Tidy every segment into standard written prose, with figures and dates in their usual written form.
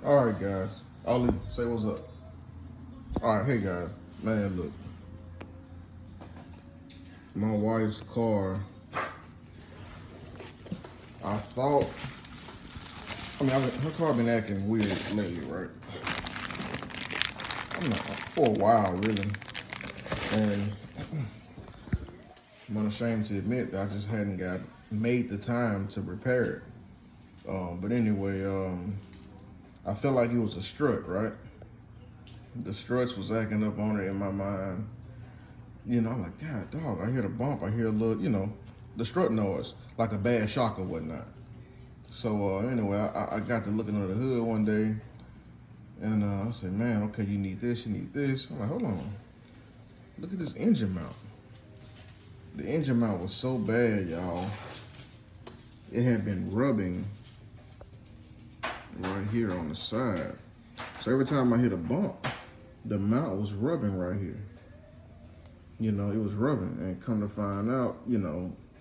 All right, guys. Ollie, say what's up. All right, hey guys. Man, look, my wife's car. I thought. Her car been acting weird lately, right? I'm not for a while, really, and I'm unashamed to admit that I just hadn't got made the time to repair it. But anyway, I felt like it was a strut, right? The struts was acting up on it in my mind. I'm like, God, dog, I hear the bump. I hear a little, the strut noise, like a bad shock or whatnot. So anyway, I got to looking under the hood one day, and I said, man, okay, you need this, you need this. I'm like, hold on, look at this engine mount. The engine mount was so bad, y'all. It had been rubbing right here on the side. So every time I hit a bump, the mount was rubbing right here. It was rubbing, and come to find out,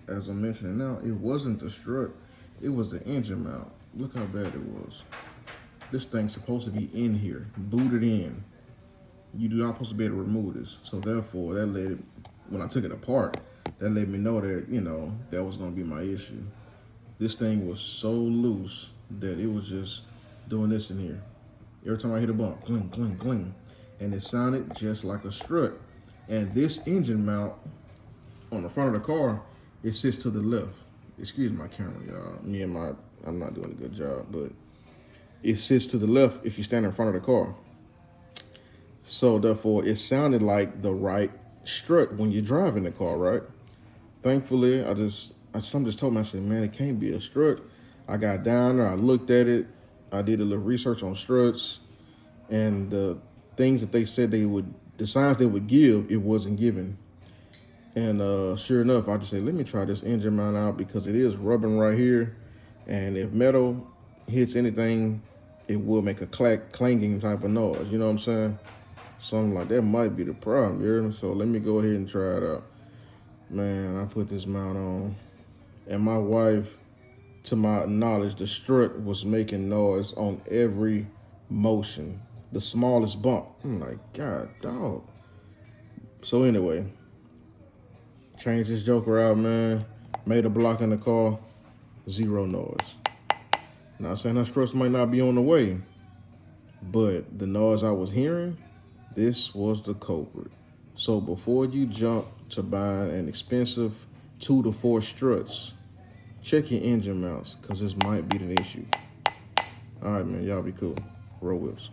as I'm mentioning now, it wasn't the strut, it was the engine mount. Look how bad it was. This thing's supposed to be in here, booted in. You do not supposed to be able to remove this. So therefore, when I took it apart, that let me know that, that was gonna be my issue. This thing was so loose that it was just doing this in here. Every time I hit a bump, cling, cling, cling. And it sounded just like a strut. And this engine mount on the front of the car, it sits to the left. Excuse my camera, y'all. I'm not doing a good job, but it sits to the left if you stand in front of the car. So therefore, it sounded like the right strut when you're driving the car, right? Thankfully, something just told me, I said, man, it can't be a strut. I got down there, I looked at it, I did a little research on struts, and the things that they said the signs they would give, it wasn't given. And sure enough, I just said, let me try this engine mount out because it is rubbing right here. And if metal hits anything, it will make a clanging type of noise. You know what I'm saying? So I'm like, that might be the problem, you hear me? So let me go ahead and try it out. Man, I put this mount on. And my wife, to my knowledge, the strut was making noise on every motion. The smallest bump. I'm like, God, dog. So anyway, changed this joker out, man. Made a block in the car. Zero noise. Not saying her struts might not be on the way, but the noise I was hearing, this was the culprit. So before you jump to buying an expensive 2 to 4 struts, check your engine mounts, because this might be an issue. All right, man, y'all be cool. Roll whips.